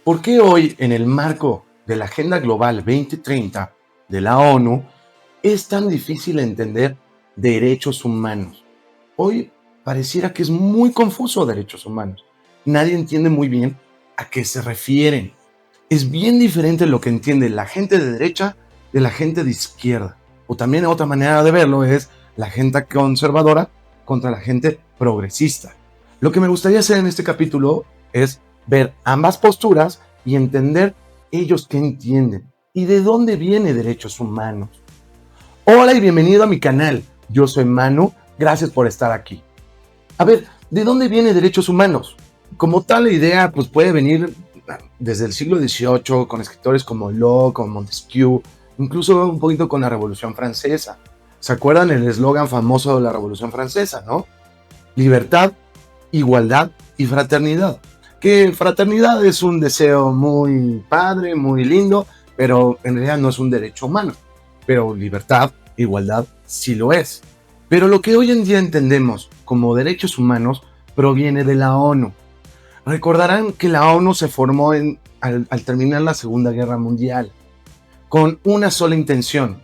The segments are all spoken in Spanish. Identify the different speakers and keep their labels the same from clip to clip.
Speaker 1: ¿Por qué hoy, en el marco de la Agenda Global 2030 de la ONU, es tan difícil entender derechos humanos? Hoy pareciera que es muy confuso derechos humanos. Nadie entiende muy bien a qué se refieren. Es bien diferente lo que entiende la gente de derecha de la gente de izquierda. O también otra manera de verlo es la gente conservadora contra la gente progresista. Lo que me gustaría hacer en este capítulo es ver ambas posturas y entender ellos qué entienden y de dónde viene derechos humanos. Hola y bienvenido a mi canal. Yo soy Manu, gracias por estar aquí. A ver, ¿de dónde viene derechos humanos? Como tal, la idea pues puede venir desde el siglo XVIII con escritores como Locke, como Montesquieu, incluso un poquito con la Revolución Francesa. ¿Se acuerdan el eslogan famoso de la Revolución Francesa, no? Libertad, igualdad y fraternidad. Que fraternidad es un deseo muy padre, muy lindo, pero en realidad no es un derecho humano. Pero libertad, igualdad, sí lo es. Pero lo que hoy en día entendemos como derechos humanos proviene de la ONU. Recordarán que la ONU se formó al terminar la Segunda Guerra Mundial con una sola intención: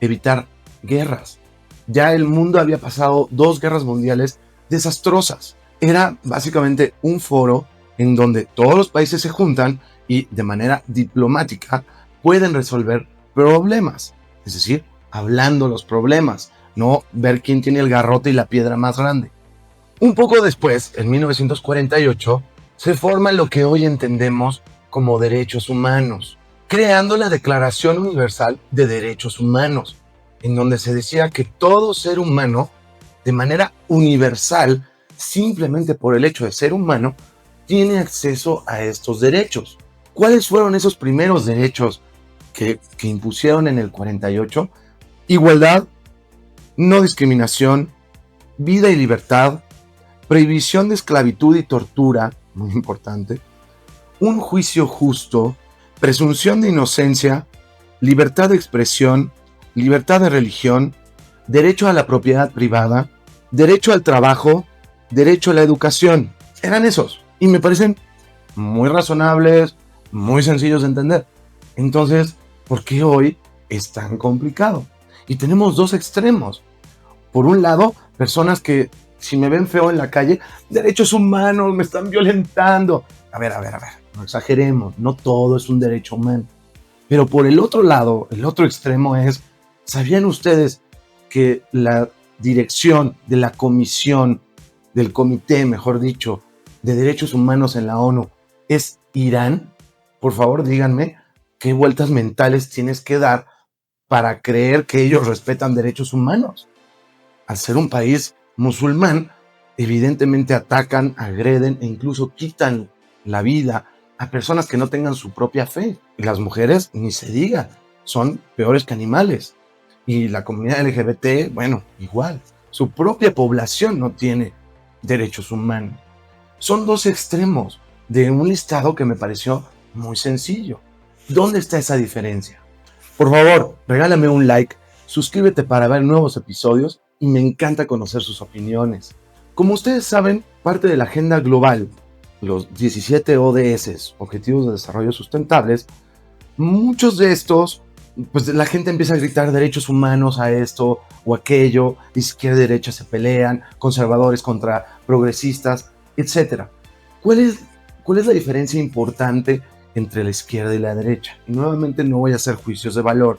Speaker 1: evitar guerras. Ya el mundo había pasado 2 guerras mundiales desastrosas. Era básicamente un foro en donde todos los países se juntan y de manera diplomática pueden resolver problemas. Es decir, hablando los problemas, no ver quién tiene el garrote y la piedra más grande. Un poco después, en 1948, se forma lo que hoy entendemos como derechos humanos, creando la Declaración Universal de Derechos Humanos, en donde se decía que todo ser humano, de manera universal, simplemente por el hecho de ser humano, tiene acceso a estos derechos. ¿Cuáles fueron esos primeros derechos que impusieron en el 48? Igualdad, no discriminación, vida y libertad, prohibición de esclavitud y tortura, muy importante, un juicio justo, presunción de inocencia, libertad de expresión, libertad de religión, derecho a la propiedad privada, derecho al trabajo, derecho a la educación. Eran esos. Y me parecen muy razonables, muy sencillos de entender. Entonces, ¿por qué hoy es tan complicado? Y tenemos dos extremos. Por un lado, personas que si me ven feo en la calle, derechos humanos, me están violentando. A ver, no exageremos, no todo es un derecho humano. Pero por el otro lado, el otro extremo es, ¿sabían ustedes que la dirección de la comisión, del comité, mejor dicho, de derechos humanos en la ONU es Irán? Por favor, díganme qué vueltas mentales tienes que dar para creer que ellos respetan derechos humanos. Al ser un país musulmán, evidentemente atacan, agreden e incluso quitan la vida a personas que no tengan su propia fe. Y las mujeres, ni se diga, son peores que animales. Y la comunidad LGBT, bueno, igual. Su propia población no tiene derechos humanos. Son dos extremos de un listado que me pareció muy sencillo. ¿Dónde está esa diferencia? Por favor, regálame un like, suscríbete para ver nuevos episodios y me encanta conocer sus opiniones. Como ustedes saben, parte de la agenda global, los 17 ODS, Objetivos de Desarrollo Sustentables, muchos de estos, pues la gente empieza a gritar derechos humanos a esto o aquello, izquierda y derecha se pelean, conservadores contra progresistas, etc. ¿Cuál es la diferencia importante entre la izquierda y la derecha? Y nuevamente no voy a hacer juicios de valor.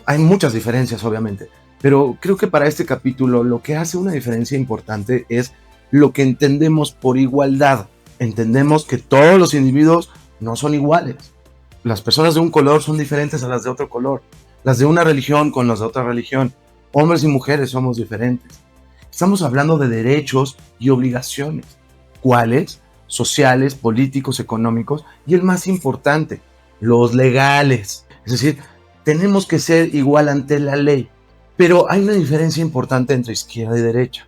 Speaker 1: Hay muchas diferencias, obviamente, pero creo que para este capítulo lo que hace una diferencia importante es lo que entendemos por igualdad. Entendemos que todos los individuos no son iguales. Las personas de un color son diferentes a las de otro color. Las de una religión con las de otra religión. Hombres y mujeres somos diferentes. Estamos hablando de derechos y obligaciones. ¿Cuáles? Sociales, políticos, económicos y el más importante, los legales. Es decir, tenemos que ser igual ante la ley. Pero hay una diferencia importante entre izquierda y derecha.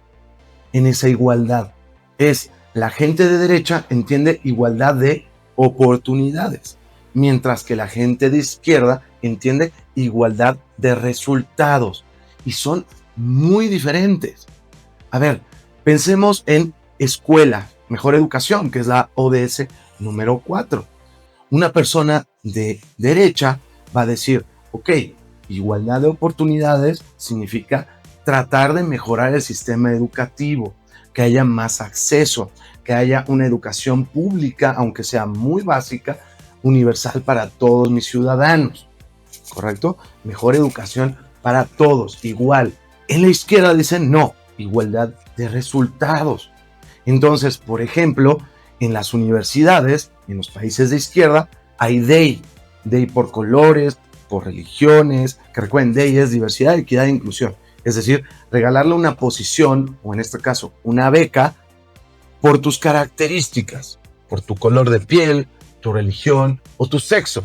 Speaker 1: En esa igualdad es la gente de derecha entiende igualdad de oportunidades, mientras que la gente de izquierda entiende igualdad de resultados. Y son muy diferentes. A ver, pensemos en escuela, mejor educación, que es la ODS número 4. Una persona de derecha va a decir, ok, igualdad de oportunidades significa tratar de mejorar el sistema educativo, que haya más acceso, que haya una educación pública, aunque sea muy básica, universal para todos mis ciudadanos, ¿correcto? Mejor educación para todos, igual. En la izquierda dicen no, igualdad de resultados. Entonces, por ejemplo, en las universidades, en los países de izquierda, hay DEI por colores, por religiones, que recuerden, DEI es diversidad, equidad e inclusión. Es decir, regalarle una posición, o en este caso, una beca, por tus características, por tu color de piel, tu religión o tu sexo,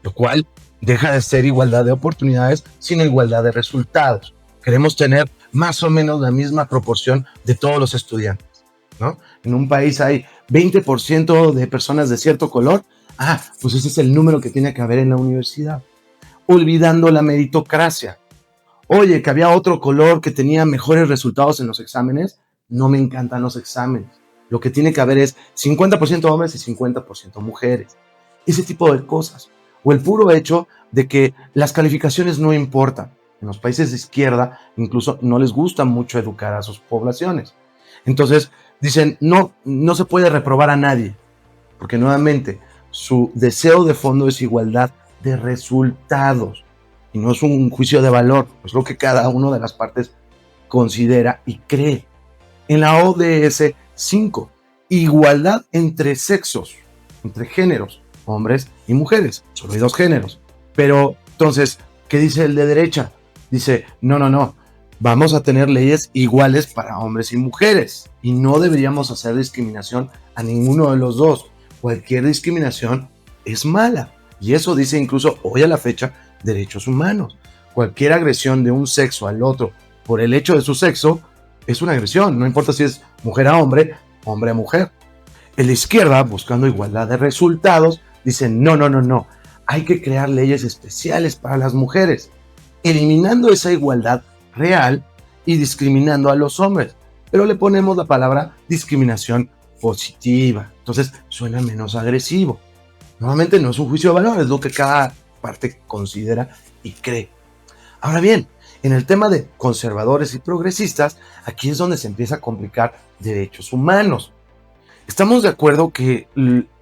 Speaker 1: lo cual deja de ser igualdad de oportunidades, sino igualdad de resultados. Queremos tener más o menos la misma proporción de todos los estudiantes, ¿no? En un país hay 20% de personas de cierto color, pues ese es el número que tiene que haber en la universidad. Olvidando la meritocracia. Oye, que había otro color que tenía mejores resultados en los exámenes. No me encantan los exámenes. Lo que tiene que haber es 50% hombres y 50% mujeres. Ese tipo de cosas. O el puro hecho de que las calificaciones no importan. En los países de izquierda incluso no les gusta mucho educar a sus poblaciones. Entonces dicen, no se puede reprobar a nadie. Porque nuevamente su deseo de fondo es igualdad de resultados. Y no es un juicio de valor, es lo que cada una de las partes considera y cree. En la ODS 5, igualdad entre sexos, entre géneros, hombres y mujeres. Solo hay dos géneros. Pero entonces, ¿qué dice el de derecha? Dice, no, vamos a tener leyes iguales para hombres y mujeres y no deberíamos hacer discriminación a ninguno de los dos. Cualquier discriminación es mala. Y eso dice incluso hoy a la fecha derechos humanos. Cualquier agresión de un sexo al otro por el hecho de su sexo es una agresión, no importa si es mujer a hombre, hombre a mujer. En la izquierda, buscando igualdad de resultados, dice no, hay que crear leyes especiales para las mujeres, eliminando esa igualdad real y discriminando a los hombres, pero le ponemos la palabra discriminación positiva, entonces suena menos agresivo. Nuevamente no es un juicio de valor, es lo que cada parte considera y cree. Ahora bien, en el tema de conservadores y progresistas, aquí es donde se empieza a complicar derechos humanos. Estamos de acuerdo que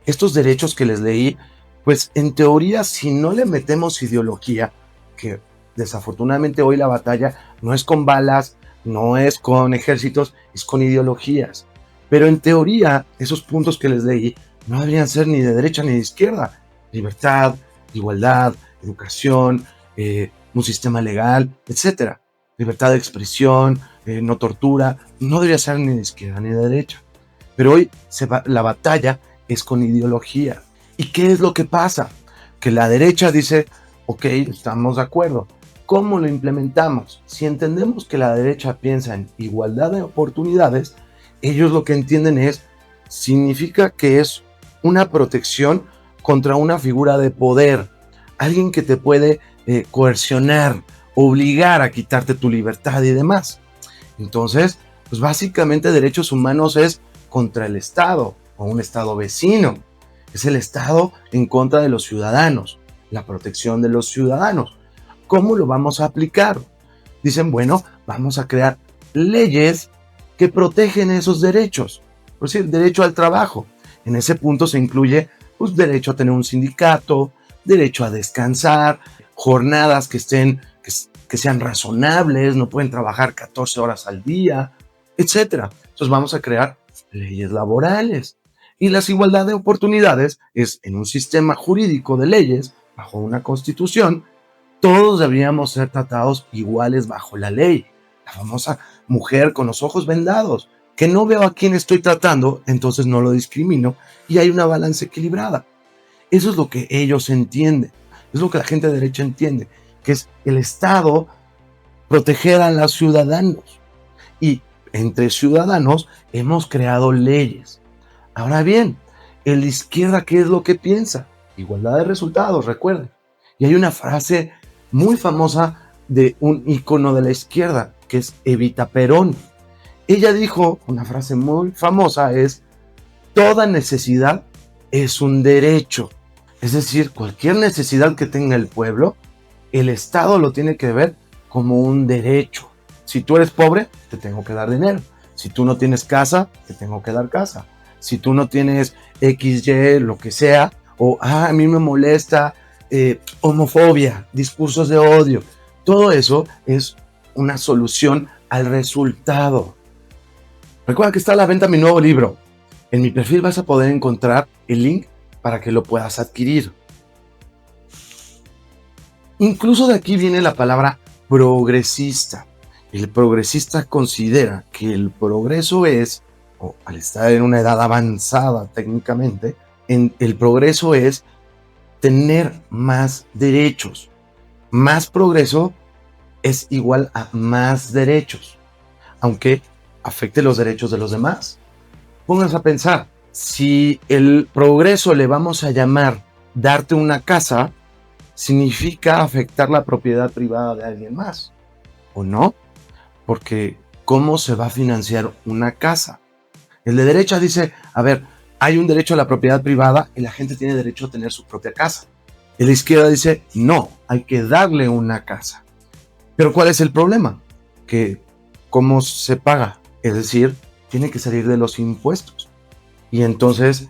Speaker 1: estos derechos que les leí, pues en teoría, si no le metemos ideología, que desafortunadamente hoy la batalla no es con balas, no es con ejércitos, es con ideologías. Pero en teoría, esos puntos que les leí no deberían ser ni de derecha ni de izquierda. Libertad, igualdad, educación, un sistema legal, etc. Libertad de expresión, no tortura, no debería ser ni de izquierda ni de derecha. Pero hoy la batalla es con ideología. ¿Y qué es lo que pasa? Que la derecha dice, ok, estamos de acuerdo. ¿Cómo lo implementamos? Si entendemos que la derecha piensa en igualdad de oportunidades, ellos lo que entienden significa que es una protección contra una figura de poder, alguien que te puede coercionar, obligar a quitarte tu libertad y demás. Entonces, pues básicamente derechos humanos es contra el Estado o un Estado vecino. Es el Estado en contra de los ciudadanos, la protección de los ciudadanos. ¿Cómo lo vamos a aplicar? Dicen, bueno, vamos a crear leyes que protegen esos derechos. Por decir, derecho al trabajo. En ese punto se incluye pues, derecho a tener un sindicato, derecho a descansar, jornadas que sean razonables, no pueden trabajar 14 horas al día, etc. Entonces vamos a crear leyes laborales. Y la igualdad de oportunidades es en un sistema jurídico de leyes, bajo una constitución, todos deberíamos ser tratados iguales bajo la ley. La famosa mujer con los ojos vendados, que no veo a quién estoy tratando, entonces no lo discrimino y hay una balanza equilibrada. Eso es lo que ellos entienden, es lo que la gente de derecha entiende, que es el Estado proteger a los ciudadanos. Y entre ciudadanos hemos creado leyes. Ahora bien, en la izquierda, ¿qué es lo que piensa? Igualdad de resultados, recuerden. Y hay una frase muy famosa de un ícono de la izquierda, que es Evita Perón. Ella dijo, una frase muy famosa es, toda necesidad es un derecho. Es decir, cualquier necesidad que tenga el pueblo, el Estado lo tiene que ver como un derecho. Si tú eres pobre, te tengo que dar dinero. Si tú no tienes casa, te tengo que dar casa. Si tú no tienes XY, lo que sea, o a mí me molesta homofobia, discursos de odio, todo eso es una solución al resultado. Recuerda que está a la venta mi nuevo libro. En mi perfil vas a poder encontrar el link para que lo puedas adquirir. Incluso de aquí viene la palabra progresista. El progresista considera que el progreso es, o al estar en una edad avanzada técnicamente, el progreso es tener más derechos. Más progreso es igual a más derechos, aunque afecte los derechos de los demás. Pónganse a pensar, si el progreso le vamos a llamar darte una casa, significa afectar la propiedad privada de alguien más, ¿o no? Porque ¿cómo se va a financiar una casa? El de derecha dice, a ver, hay un derecho a la propiedad privada y la gente tiene derecho a tener su propia casa. El de izquierda dice, no, hay que darle una casa. Pero ¿cuál es el problema? Que ¿cómo se paga? Es decir, tiene que salir de los impuestos. Y entonces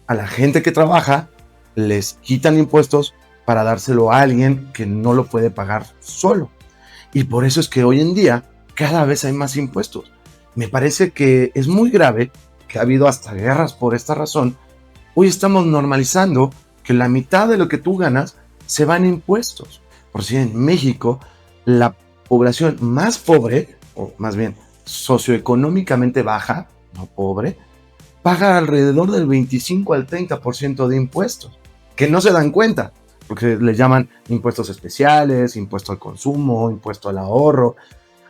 Speaker 1: a la gente que trabaja les quitan impuestos para dárselo a alguien que no lo puede pagar solo. Y por eso es que hoy en día cada vez hay más impuestos. Me parece que es muy grave, que ha habido hasta guerras por esta razón. Hoy estamos normalizando que la mitad de lo que tú ganas se va en impuestos. Por si en México la población más pobre, o más bien socioeconómicamente baja, no pobre, paga alrededor del 25 al 30% de impuestos, que no se dan cuenta, porque le llaman impuestos especiales, impuesto al consumo, impuesto al ahorro.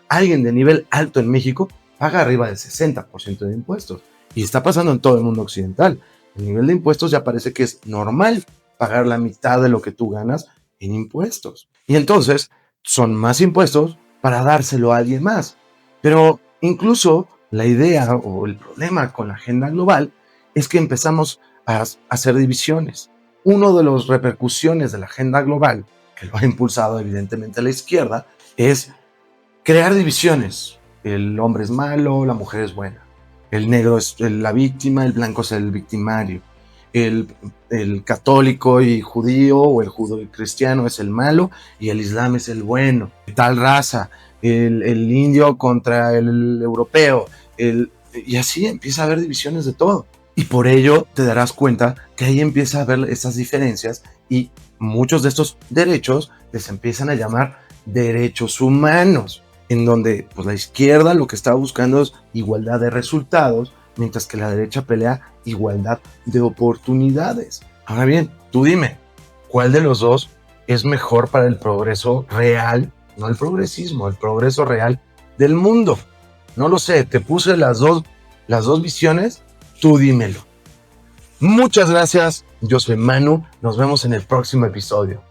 Speaker 1: Alguien de nivel alto en México paga arriba del 60% de impuestos, y está pasando en todo el mundo occidental. El nivel de impuestos ya parece que es normal pagar la mitad de lo que tú ganas en impuestos. Y entonces son más impuestos para dárselo a alguien más. Pero incluso la idea o el problema con la agenda global es que empezamos a hacer divisiones. Una de las repercusiones de la agenda global, que lo ha impulsado evidentemente la izquierda, es crear divisiones. El hombre es malo, la mujer es buena. El negro es la víctima, el blanco es el victimario. El católico y judío o el judío y cristiano es el malo y el islam es el bueno. Tal raza, el indio contra el europeo, y así empieza a haber divisiones de todo. Y por ello te darás cuenta que ahí empieza a haber esas diferencias y muchos de estos derechos les empiezan a llamar derechos humanos, en donde pues, la izquierda lo que está buscando es igualdad de resultados, mientras que la derecha pelea igualdad de oportunidades. Ahora bien, tú dime, ¿cuál de los dos es mejor para el progreso real? No el progresismo, el progreso real del mundo. No lo sé, te puse las dos visiones, tú dímelo. Muchas gracias, yo soy Manu, nos vemos en el próximo episodio.